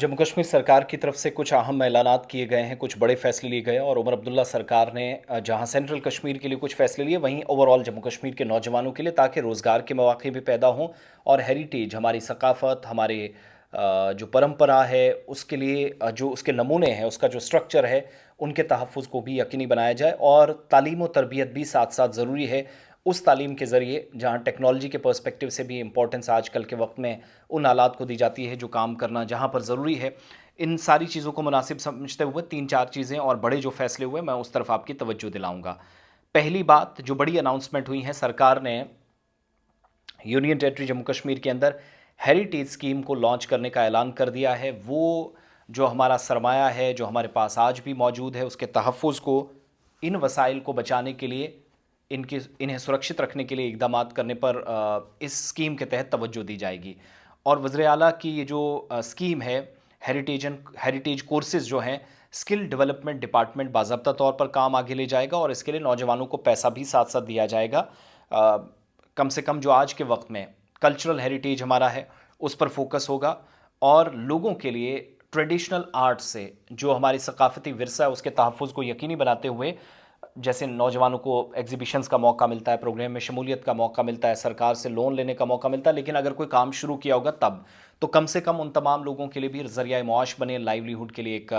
जम्मू कश्मीर सरकार की तरफ से कुछ अहम ऐलानात किए गए हैं, कुछ बड़े फैसले लिए गए और उमर अब्दुल्ला सरकार ने जहां सेंट्रल कश्मीर के लिए कुछ फैसले लिए, वहीं ओवरऑल जम्मू कश्मीर के नौजवानों के लिए ताकि रोज़गार के मौके भी पैदा हों और हेरिटेज, हमारी सकाफ़त, हमारे जो परंपरा है, उसके लिए जो उसके नमूने हैं, उसका जो स्ट्रक्चर है, उनके तहफ़्फ़ुज़ को भी यकीनी बनाया जाए और तालीम और तरबियत भी साथ-साथ ज़रूरी है। उस तालीम के ज़रिए जहाँ टेक्नोलॉजी के पर्सपेक्टिव से भी इम्पोर्टेंस आजकल के वक्त में उन आलात को दी जाती है जो काम करना जहाँ पर ज़रूरी है। इन सारी चीज़ों को मुनासिब समझते हुए 3-4 चीज़ें और बड़े जो फ़ैसले हुए मैं उस तरफ आपकी तवज्जो दिलाऊँगा। पहली बात जो बड़ी अनाउंसमेंट हुई है, सरकार ने यूनियन टेरिटरी जम्मू कश्मीर के अंदर हेरिटेज स्कीम को लॉन्च करने का ऐलान कर दिया है। वो जो हमारा सरमाया है, जो हमारे पास आज भी मौजूद है, उसके तहफ़्फ़ुज़ को, इन वसाइल को बचाने के लिए, इन्हें सुरक्षित रखने के लिए इक़दामात करने पर इस स्कीम के तहत तवज्जो दी जाएगी। और वज़ीर आला की ये जो स्कीम है, हेरिटेज कोर्सेज़ जो हैं, स्किल डेवलपमेंट डिपार्टमेंट बाज़ाब्ता तौर पर काम आगे ले जाएगा और इसके लिए नौजवानों को पैसा भी साथ-साथ दिया जाएगा। कम से कम जो आज के वक्त में कल्चरल हेरिटेज हमारा है, उस पर फोकस होगा और लोगों के लिए ट्रेडिशनल आर्ट से जो हमारी सकाफ़ती विरसा है, उसके तहफ़्फ़ुज़ को यकीनी बनाते हुए, जैसे नौजवानों को एग्ज़िबिशन्स का मौका मिलता है, प्रोग्राम में शमूलियत का मौका मिलता है, सरकार से लोन लेने का मौका मिलता है, लेकिन अगर कोई काम शुरू किया होगा तब, तो कम से कम उन तमाम लोगों के लिए भी ज़रिया मुआश बने, लाइवलीहुड के लिए एक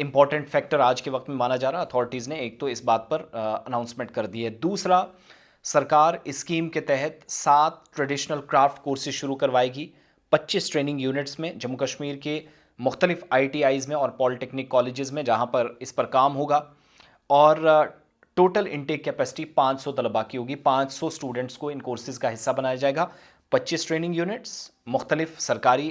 इम्पॉर्टेंट फैक्टर आज के वक्त में माना जा रहा है। अथॉरिटीज़ ने एक तो इस बात पर अनाउंसमेंट कर दी है। दूसरा, सरकार इस स्कीम के तहत 7 ट्रेडिशनल क्राफ्ट कोर्सेज शुरू करवाएगी 25 ट्रेनिंग यूनिट्स में, जम्मू कश्मीर के मुख्तलिफ ITIs में और पॉलिटेक्निक कॉलेजेस में, जहाँ पर इस पर काम होगा। और टोटल इनटेक कैपेसिटी 500 तलबा की होगी। 500 स्टूडेंट्स को इन कोर्सेज का हिस्सा बनाया जाएगा। 25 ट्रेनिंग यूनिट्स, मुख्तलिफ सरकारी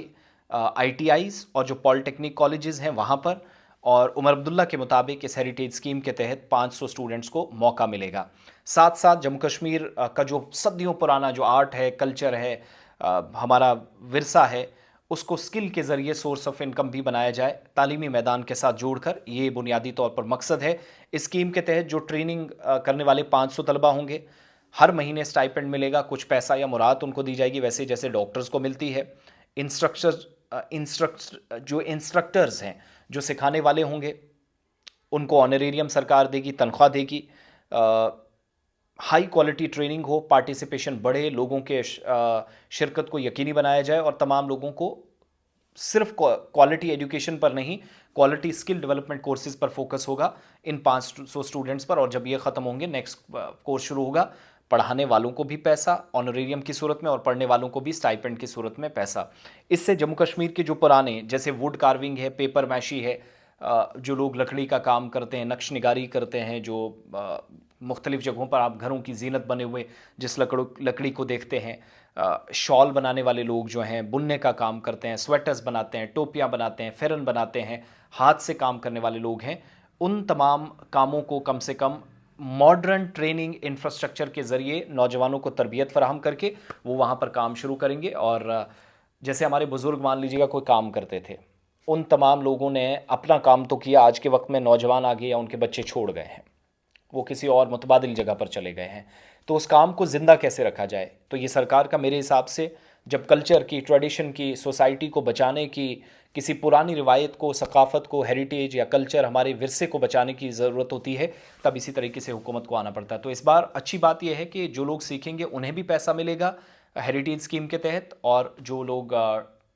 ITIs और जो पॉलिटेक्निक कॉलेजेस हैं वहाँ पर। और उमर अब्दुल्ला के मुताबिक इस हेरिटेज स्कीम के तहत 500 स्टूडेंट्स को मौका मिलेगा। साथ साथ जम्मू कश्मीर का जो सदियों पुराना जो आर्ट है, कल्चर है, हमारा विरसा है, उसको स्किल के ज़रिए सोर्स ऑफ इनकम भी बनाया जाए, तालीमी मैदान के साथ जोड़कर। ये बुनियादी तौर पर मकसद है। इस स्कीम के तहत जो ट्रेनिंग करने वाले 500 तलबा होंगे, हर महीने स्टाइपेंड मिलेगा, कुछ पैसा या मुराद उनको दी जाएगी, वैसे जैसे डॉक्टर्स को मिलती है। जो इंस्ट्रक्टर्स हैं, जो सिखाने वाले होंगे, उनको ऑनरेरियम सरकार देगी, तनख्वाह देगी। हाई क्वालिटी ट्रेनिंग हो, पार्टिसिपेशन बढ़े, लोगों के शिरकत को यकीनी बनाया जाए और तमाम लोगों को सिर्फ क्वालिटी एजुकेशन पर नहीं, क्वालिटी स्किल डेवलपमेंट कोर्सेज पर फोकस होगा इन 500 स्टूडेंट्स पर। और जब ये ख़त्म होंगे, नेक्स्ट कोर्स शुरू होगा। पढ़ाने वालों को भी पैसा ऑनरेरियम की सूरत में और पढ़ने वालों को भी स्टाइपेंड की सूरत में पैसा। इससे जम्मू कश्मीर के जो पुराने, जैसे वुड कार्विंग है, पेपर मैशी है, जो लोग लकड़ी का काम करते हैं, नक्श निगारी करते हैं, जो मुख्तलिफ़ जगहों पर आप घरों की जीनत बने हुए जिस लकड़ी को देखते हैं, शॉल बनाने वाले लोग जो हैं, बुनने का काम करते हैं, स्वेटर्स बनाते हैं, टोपियाँ बनाते हैं, फ़ेरन बनाते हैं, हाथ से काम करने वाले लोग हैं, उन तमाम कामों को कम से कम मॉडर्न ट्रेनिंग इंफ्रास्ट्रक्चर के ज़रिए नौजवानों को तरबियत फ़राहम करके वो वहाँ पर काम शुरू करेंगे। और जैसे हमारे बुज़ुर्ग मान लीजिएगा कोई काम करते थे, उन तमाम लोगों ने अपना काम तो किया, आज के वक्त में नौजवान आगे या उनके बच्चे छोड़ गए हैं, वो किसी और मुतबादिल जगह पर चले गए हैं, तो उस काम को ज़िंदा कैसे रखा जाए। तो ये सरकार का मेरे हिसाब से, जब कल्चर की, ट्रेडिशन की, सोसाइटी को बचाने की, किसी पुरानी रिवायत को, सकाफ़त को, हेरिटेज या कल्चर, हमारे विरसे को बचाने की ज़रूरत होती है, तब इसी तरीके से हुकूमत को आना पड़ता है। तो इस बार अच्छी बात यह है कि जो लोग सीखेंगे उन्हें भी पैसा मिलेगा हेरिटेज स्कीम के तहत, और जो लोग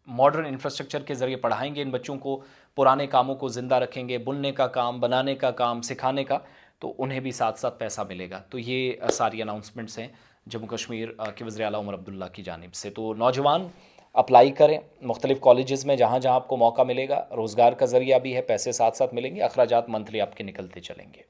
मॉडर्न इंफ्रास्ट्रक्चर के ज़रिए पढ़ाएंगे इन बच्चों को, पुराने कामों को ज़िंदा रखेंगे, बुनने का काम, बनाने का काम, सिखाने का, तो उन्हें भी साथ साथ पैसा मिलेगा। तो ये सारी अनाउंसमेंट्स हैं जम्मू कश्मीर के वज़ीर आला उमर अब्दुल्ला की जानिब से। तो नौजवान अप्लाई करें मुख्तलिफ़ कॉलेजेस में, जहाँ जहाँ आपको मौका मिलेगा। रोज़गार का ज़रिया भी है, पैसे साथ साथ मिलेंगे, अखराजात मंथली आपके निकलते चलेंगे।